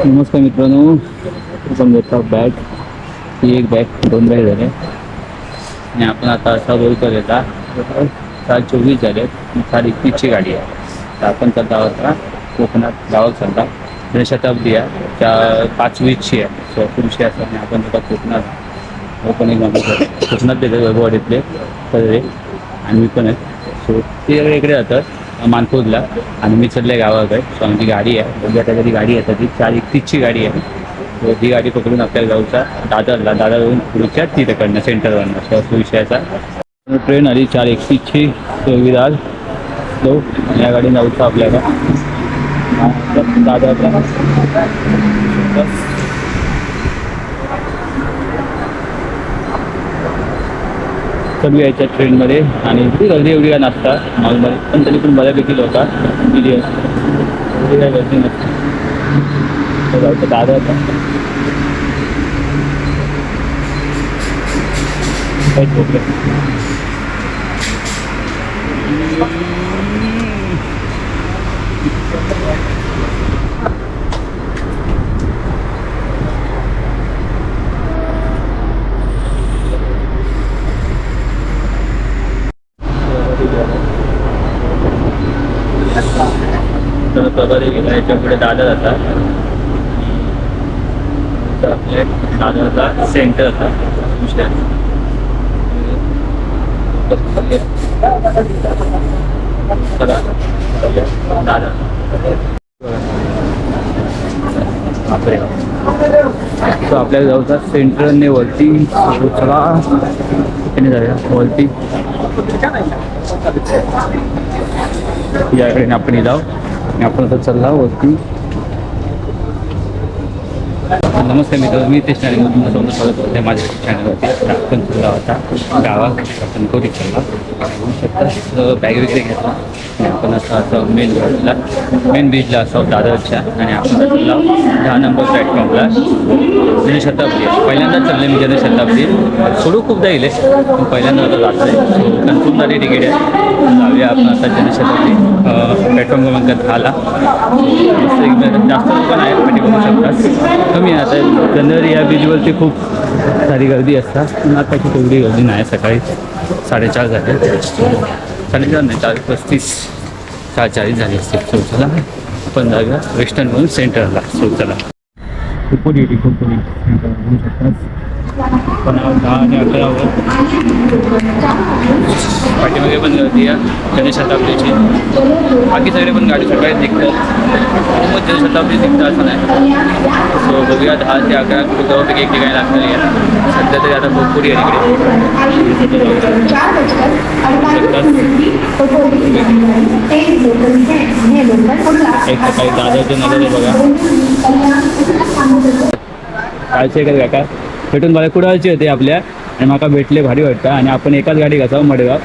नमस्कार मित्रांनो, आपण घेतला बॅग. ही एक बॅग 2 बॅग झाले आणि आपण आता असा बोलतो घेता 7:24 झाले. 7:21ची गाडी आहे. तर आपण चालता होता कोकणात गावात चालता. शताब्दी आहे त्या 5:20ची आहे. सो पुरुषी असं आणि आपण आता कोकणात कोकणात देतो वैभववाडीतले सगळे आणि मी पण आहे. सो ते इकडे जातात मानपूरला आणि मी चालले गावाकडे. सो आमची गाडी आहे म्हणजे आता कधी गाडी येतात ती 4:31ची गाडी आहे. तो ती गाडी पकडून आपल्याला जाऊचा दादर जाऊन पुढच्या तिथेकडनं सेंटरवरनं असं विषयाचा ट्रेन आली 4:31ची. तो विरार जाऊ या गाडी जाऊचा आपल्याला दादरला. सगळी यायच्या ट्रेनमध्ये आणि ती गर्दी एवढी काय नसता नॉर्मल, पण तरी पण बऱ्यापैकी लोक गेली एवढी काय गर्दी नसते. जायचं दादरला काहीच प्रॉब्लेम. तर प्रभारी गेला याच्या पुढे दादर जातात. आपले दादरचा सेंटर होता विषय दादर तो आपल्याला जाऊचा सेंटरने वरती चला त्याने जाऊया वरती. याकडे आपण जाऊ आणि आपण आता चालला वरती. नमस्कार मित्रांनो, मी ते चॅनलमधून तुमचं स्वागत करते माझ्या चॅनलवरती. आपण चालला होता गावात आपण कोणी चालला होऊ शकता बॅग वगैरे घेतला आणि आपण असं मेन बीचला असं दादरच्या आणि आपण चालला 10 नंबर प्लॅटफॉर्मला जनशताब्दी. पहिल्यांदाच चालले मी जनशताब्दी. सोडू खूपदा गेले पण पहिल्यांदा आता जात आहे. सो कन्फर्म झाली तिकीट आहे. जाऊया आपण आता जनशताब्दी प्लॅटफॉर्म क्रमांक 10ला. जास्त लोक नाही पाठी बघू शकतात. कमी आता जनवरी या बीचवरती खूप सारी गर्दी असतात पण आताची तेवढी गर्दी नाही. सकाळी 4:30 झाले. 4:30 नाही 4:35 4:40 झाले असते. सो चला आपण जाऊया वेस्टर्न म्हणून सेंटरला. सो चला खूप सेंटर बघू शकतात. पण 10 आणि 11वर पाठीमागे पण गर्दी आहे जनशताब्दीची. बाकी सगळे पण गाडी सकाळी निघतात मग जनशताब्दी निघतात असं नाही. सो बघूया 10 ते 11 जवळपैकी एक ठिकाणी लागलेली आहे. सध्या तरी आता भरपूर आहे इकडे. एक सकाळी दादरचे नजर बघा कालचे का काका भेटून मला कुडाळची होते आपल्या आणि माका भेटले भारी वाटतं. आणि आपण एकाच गाडी घासावं मडगाव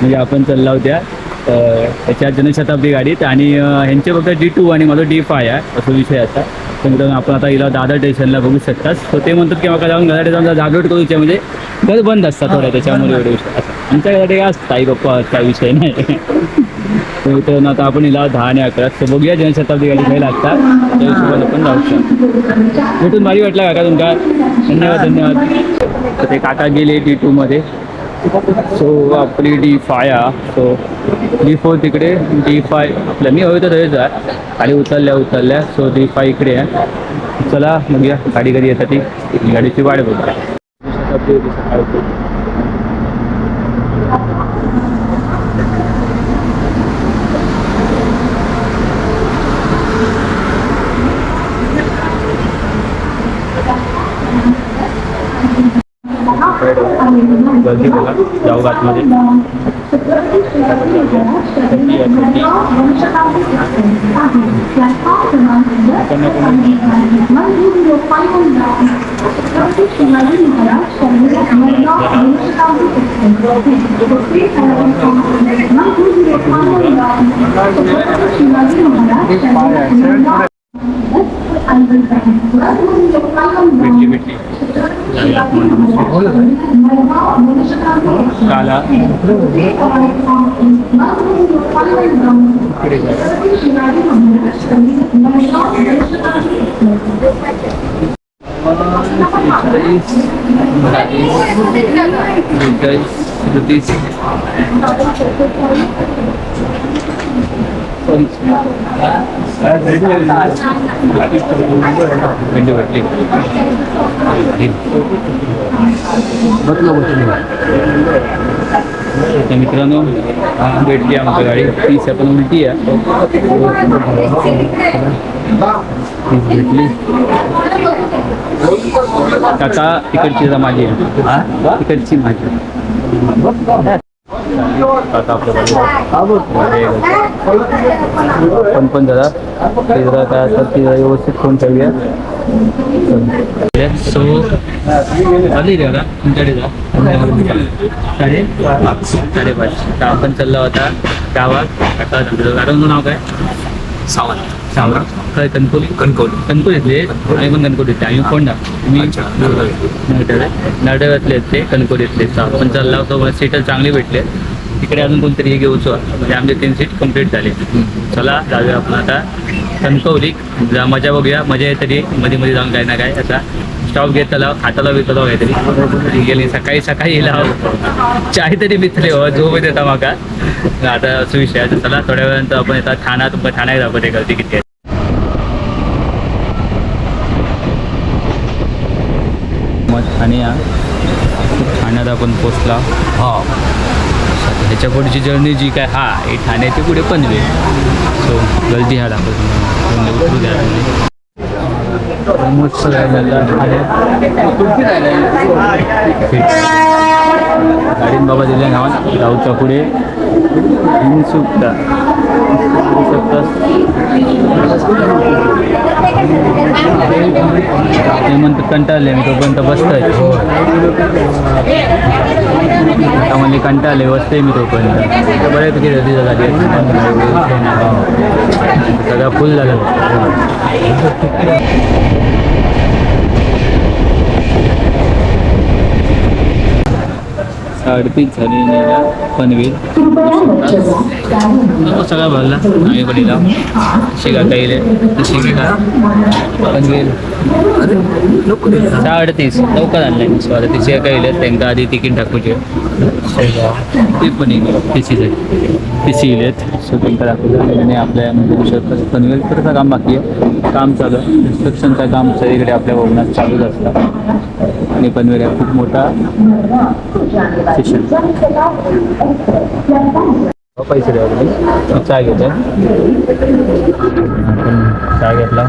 म्हणजे आपण चालला होत्या त्याच्या जनशताब्दी गाडीत आणि ह्यांचे फक्त D2 आणि माझं D5 आहे असं विषय आता. तर मित्रांनो आपण आता हिला दादर स्टेशनला बघू शकतात. तर ते म्हणतात की माका जाऊन घराकडे जाऊन जागृत करूच्या म्हणजे घर बंद असतात थोड्या त्याच्यामुळे एवढे विषय असं आमच्या घराकडे असतात आई बाप्पा काय विषय नाही. तर आता आपण हिला 10 आणि 11 तर बघूया जनशताब्दी गाडी काही लागतात त्या हिशोबाने पण जाऊ शकतो. भेटून भारी वाटला काका तुमका. धन्यवाद. ते काका गेले D2 मध्ये. सो आपली D5 सो D4 तिकडे D5 आपल्या मी हवे तर तरीच आहे खाली उतरल्या. सो D5 इकडे आहे. चला बघूया गाडी कधी येतात ती गाडीची वाट बघूया. गर्दी बघा जाऊ घाटमध्ये. भेटली काला भेंडी भेटली. तर मित्रांनो भेटली आमची गाडी. 30 पण उलटी आहे. 30 भेटली. काका तिकडची माझी आहे. तिकडची माझी. काका आपल्या पण जरा ते जरा काय असतात ती जरा व्यवस्थित करून ठेवूया. सो आली रे का तुमच्याकडे जा 5:30. तर आपण चालला होता गावात. आता गावाचं नाव काय? सावंत. काय कणकोलीतले. आम्ही पण कणकोलीतले. आम्ही कोण ना मी नरडव्यातले ते कणकोलीतले. आपण चालला होतो. मला सीटर चांगले भेटले. तिकडे अजून कोणतरी हे घेऊचो म्हणजे आमचे 3 सीट कंप्लीट झाले. चला जाऊया आपण आता कणकवली. मजा बघूया. मजा आहे तरी मध्ये मध्ये जाऊन काय ना काय असा स्टॉप घेतला खाताला विकला काहीतरी गेली. सकाळी येला चाय तरी मिथले हो झोप येता माका. आता असं विषय आहे. चला थोड्या वेळानंतर आपण येतात ठाण्यात दाखवत आहे गर्दी किती आहे. मग ठाण्यात आपण पोचला. ह्याच्या पुढची जर्नी जी काय ही ठाण्याची पुढे पनवेल. सो गर्दी ह्या दाखवतो गाडीन बाबा दिल्या नावात गावच्या पुढे सुकता ते म्हणतात कंटाळले मी तोपर्यंत बसतोय. म्हणजे कंटाळले बसतोय मी तोपर्यंत. बऱ्यापैकी गर्दी झाली सगळं फुल झालं. 38 झाली पनवेल. सगळा भरला आम्ही बडीला शिगा काहीले शिगा पनवेल 38 लवकर आणलाय. 38 शिगा काहीले त्यांना आधी तिकीट टाकूचे ते पण टीसी इलेत. सो त्यांना दाखवलं आणि आपल्या पनवेलकडचं काम बाकी आहे. काम चालू आहे. इन्स्ट्रक्शनचं काम सगळीकडे आपल्या भवनात चालूच असतं. आणि पनवेल हा खूप मोठा स्टेशन. पैसे द्यावे चाय घेतो. आपण चाय घेतला.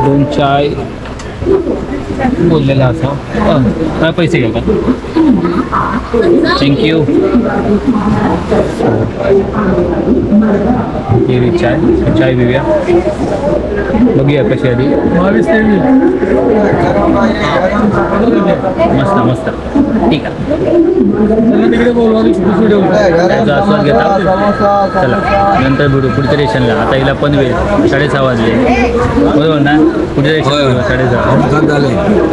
2 चाय बोललेला असा काय पैसे घ्या का. थँक्यू. चाय पिऊया बघूया कशी आधी. मस्त ठीक आहे. त्याचा आस्वाद घेता. चला नंतर भेटू पुढच्या स्टेशनला. आता हिला पनवेल 6:30 वाजले बरोबर ना. पुढच्या स्टेशन 6:30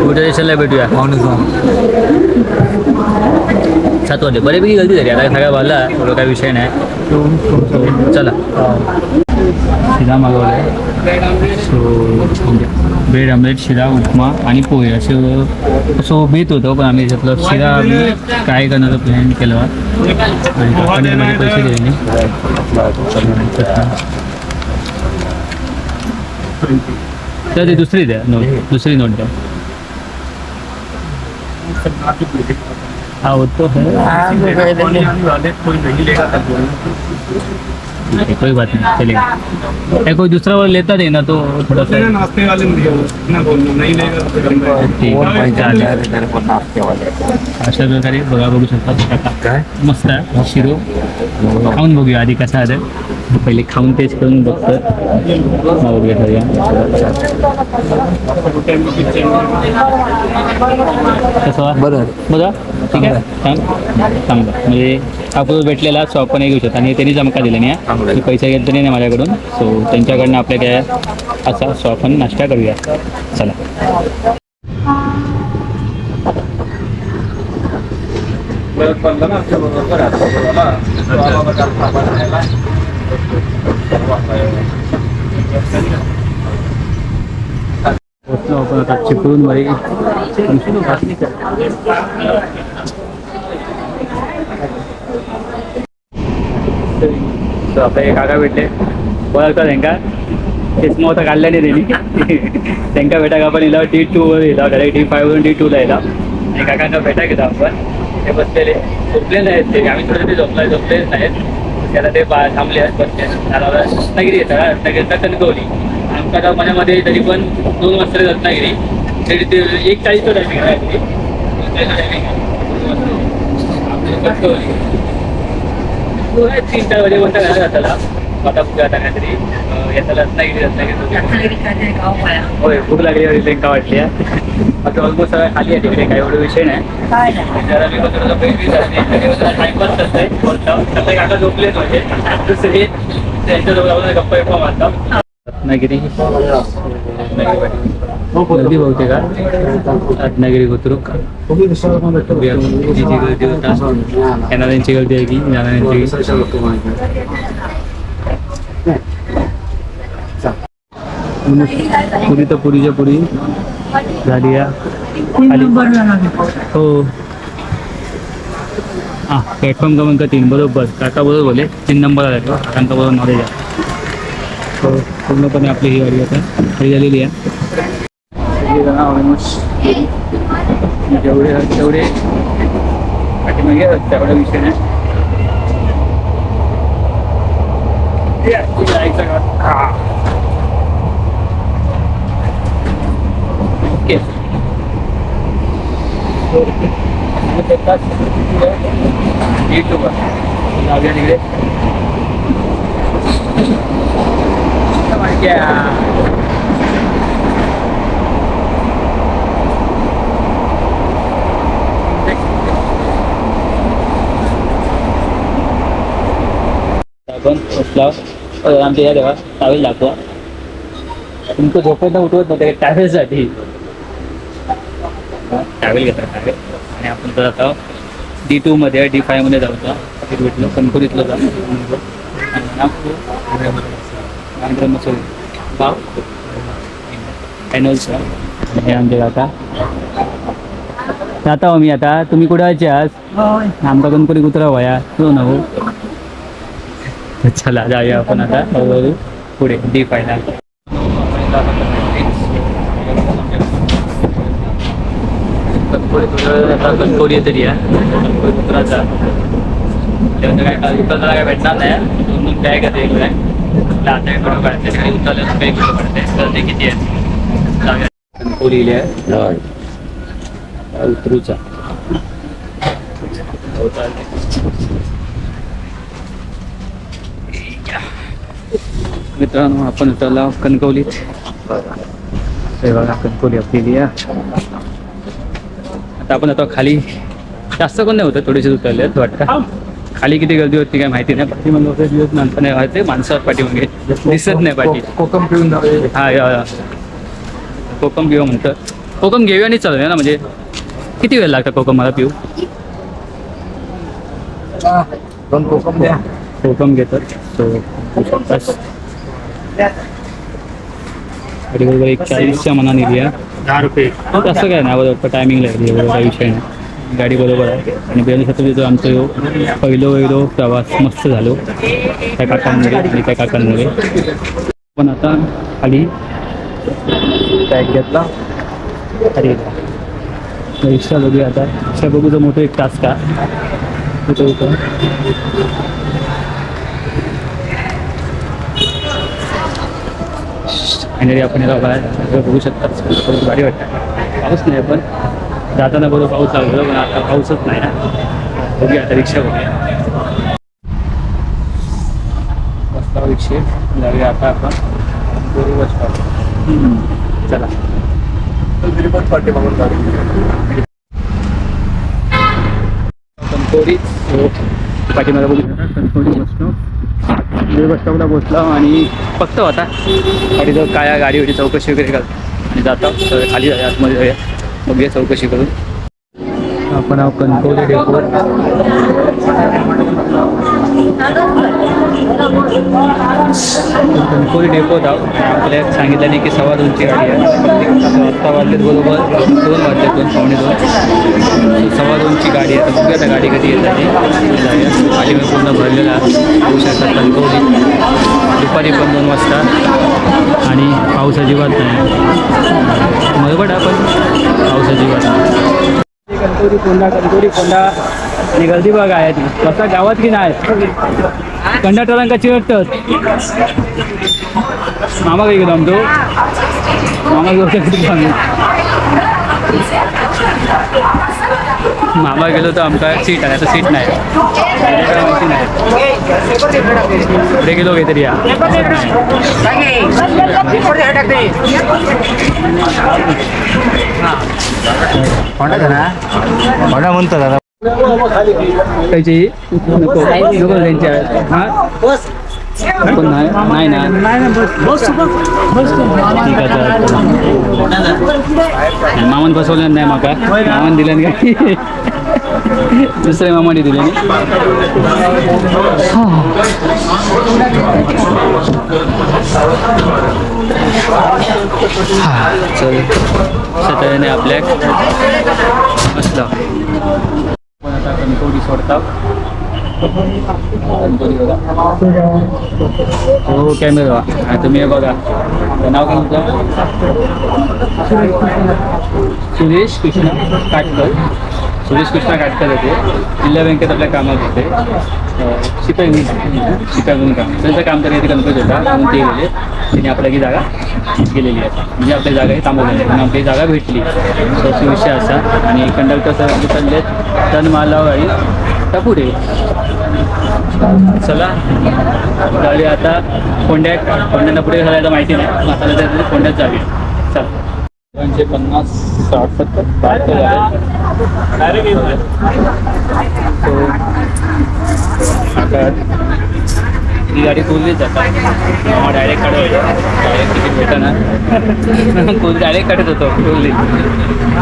पुढच्या स्टेशनला भेटूया 7 वाजले. बऱ्यापैकी गर्दी झाली. आता सगळ्या वाजला एवढं काही विषय नाही. चला शिरा मागवला आहे. सो ब्रेड आमलेट शिरा उपमा आणि पोहे असं बेत होतं. पण आम्ही त्यातलं शिरा आम्ही काय करण्याचा प्लॅन केला आणि कंपनीमध्ये पैसे दिले. तर ती दुसरी द्या दुसरी नोट द्या. होतो कोई बात नहीं चलेगा. कोई दूसरा वाला लेता नहीं ना तो थोड़ा सा नाश्ते वाले नहीं लेगा. अशा प्रकारे बघू शकता. काय मस्त आहे. शिरो खाऊन बघूया आधी कसा आहे. पहिले खाऊन टेस्ट करून बघतात. बघूया कसं बरं बघा ठीक आहे. चांगलं म्हणजे आपण भेटलेला सो आपण घेऊ शकतो. आणि त्यांनी जमका दिला नाही मी पैसे घेतले नाही माझ्याकडून. सो त्यांच्याकडनं आपल्या काय असा सो आपण नाश्ता करूया. चला आपण आता चिपळूणमध्ये. तर आपले एक काका भेटले, ओळखता त्यांना. तेच मग आता काढल्या नाही त्यांनी. त्यांना भेटा आपण इला D2वर येला, डायरेक्ट D5वरून D2ला येला. आणि काकांना भेटा घेता आपण. ते बसलेले झोपले नाहीत ते, आम्ही थोडे ते झोपलेच नाहीत. त्याला ते थांबले आहेत बसले. रत्नागिरी येतात, रत्नागिरीचा कणकवली. आमच्या गाव मनामध्ये तरी पण 2 वाजता रत्नागिरी. तरी ते 1:40चं टायमिंग आहे तरी. 1:40चं टायमिंग आहे कणकवली. 3-4 वाजेपर्यंत घाला जाताला. आता कुठे आता काहीतरी येतात रत्नागिरी. होय, भूक लागली त्यांना वाटली आहे. आता ऑलमोस्ट सगळं खाली आहे तिकडे, काही एवढा विषय नाही. जरा मी टाइमपास करतोय. सगळे काका झोपलेच म्हणजे दुसरे त्यांच्याजवळ जाऊन गप्पा मारतात. रत्नागिरी गर्दी बहुते का रत्नागिरी बुद्रुक गर्दी होता. येणाऱ्यांची गर्दी आहे की जाणाऱ्यांची. पुरी तर पुरीच्या पुरी झाली आहे. हो हां, प्लॅटफॉर्म क्रमांक 3 बरोबर. काका बरोबर बोले, 3 नंबर आला तो. काकांका बरोबर नॉलेज आहे. हो, पूर्णपणे आपली ही गाडी आता खाली झालेली आहे. ऑलमोस्ट जेवढे तेवढे पाठीमागे तेवढा विषय नाही. ओके, जाऊया तिकडे. आपण बसला आमच्या या देवा टावेल दाखवा. तुमचं झोपेत उठवत नव्हते ट्रॅव्हलसाठी. ट्रॅव्हल घेतात ट्रॅव्हल. आणि आपण तर आता D2मध्ये D5मध्ये जाऊचा. भेटलो कणकोलीतलं जा फायनलचं. हे आमचे काका जाता हो. मी आता तुम्ही कुठे आज आमचा कणकोली कुत्रा वया तो न हो. चला जाऊया आपण आता हळूहळू पुढे D5ला. कणकोली तरी आहे कणकोली कुत्राचा. काय भेटणार नाही. 2 बॅग आहे इकडे. आता फोटो काढते काही उतरलं काही फोटो काढते. तर ते किती आहे जाऊया. कणकोली उतरूचा मित्रांनो. आपण उतरला कणकवलीत. हे बघा कणकवली आपली आहे. आता आपण आता खाली जास्त कोण नाही होतं, थोडेसे उतरले आहेत वाटतं. खाली किती गर्दी होती काय माहिती नाही. पाठी मग होते दिवस नंतर नाही व्हायचे माणसं पाठी मागे दिसत नाही पाठी. कोकम पिऊन हा कोकम पिऊ म्हणतं. कोकम घेऊया आणि चालूया ना. म्हणजे किती वेळ लागतं कोकम मला पिऊ? 2 कोकम द्या. कोकम घेतात. सो गाडी बरोबर 1:40च्या मनाने दिली. 10 रुपये तसं काय नाही बरोबर टायमिंग लागली. बरोबर काही विषय नाही. गाडी बरोबर आहे. आणि बेलसाठी आमचं पहिलो प्रवास मस्त झालो त्या काकांमुळे आणि त्या काकांमुळे. पण आता खाली बॅग घेतला. अरे रिक्षा बघूया आता. रिक्षा बघू तर मोठं एक टास्क आहे. होतं फायनली आपण याला बाहेर बघू शकता. गाडी वाटतं पाऊस नाही पण जाताना बरोबर पाऊस लागलो. पण आता पाऊसच नाही ना. बघूया आता रिक्षा बघूया. बसला रिक्षे जाऊया आता आपण गोरी बस स्टॉप. चला पाठी मागून कणकोली पाठीमागे बघू शकता. Kankavli bus stop. बस स्टॉपला पोचला आणि फक्त होता गाडीजवळ काय गाडी होती चौकशी वगैरे करतो आणि जाता. तर खाली आतमध्ये जाऊया बघूया चौकशी करून. आपण कणकोली डेपो कणकवली डेपोत आहोत. आपल्याला सांगितलं नाही की 2:15ची गाडी आहे. आत्ता वाजलेत बरोबर 2 वाजले, 2:15. 2:15ची गाडी आहे. तर बघूया आता गाडी कधी येत आहे. गाडीवर पूर्ण भरलेला होऊ शकतात कणकवली. दुपारी पण 2 वाजता आणि पाऊस अजिबात नाही. बरोबर आपण पाऊस अजिबात नाही. कणकवली फोंडा आणि गर्दी बघा आहे ती स्वतः गावात की नाही. कंडक्टरांका चिरटतात. मामा काही गेलो आमचो मामा गेलो मामा गेलो तर आमका सीट आहे. आता सीट नाही माहिती नाही. पुढे गेलो काहीतरी या होंडा म्हणतात दादा. त्याची नको त्यांच्या हां पण नाही ना ठीक आहे. मामान फसवलं नाही माका. मामान दिलं काय दुसऱ्या मामाने दिले चल सतराने आपल्या असला पण आता कणकवली सोडतात. हो कॅमेरा तुम्ही बघा. नाव काय म्हटलं. सुरेश कृष्णा काटकर. सुरेश कृष्णा काटकर होते. जिल्हा बँकेत आपल्या कामात होते. शिपाई म्हणून काम. त्यांचं काम तर येते गणपती होता म्हणून ते गेले. त्यांनी आपल्याला जागा गेलेली आहे. म्हणजे आपली जागा ही थांबवली आहे म्हणून आपली जागा भेटली. तसा विषय असा. आणि कंडक्टर सर चालले तन माला गाडी त्या पुढे. चला गाडी आता फोंड्यांना पुढे घालायला माहिती नाही. आता त्या फोंड्यात जावी. चला 50, 60, 70, 72 आता ही गाडी कोल्लीच जातात. डायरेक्ट काढत डायरेक्ट तिकीट भेटणार डायरेक्ट काढत होतो कोल्ली.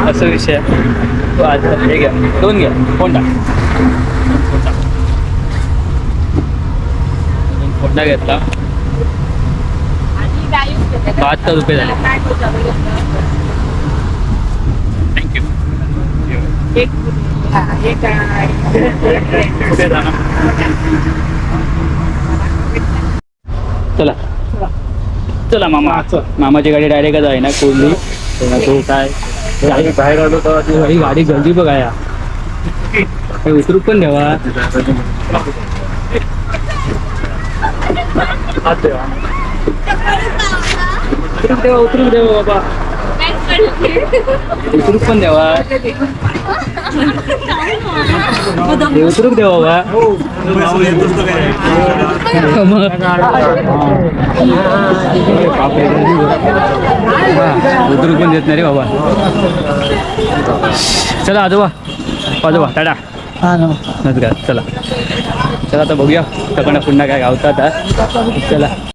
असं विषय आज हे घ्या 2 घ्या फोंडा घेतला. 72 रुपये झाले. थँक्यू. चला चला मामाची गाडी डायरेक्टच आहे ना कोल्ली. तो काय बाहेर आलो तर ही गाडी गर्दी बघाया. उतरूक पण द्यावा. उतरूक द्यावा बाबा. उतरूक पण द्यावा. उतरूक द्यावा बाबा. उतरूक पण देत नाही रे बाबा. चला आजोबा टाटा. नमस्कार. चला आता बघूया पुन्हा काय गावतात. चला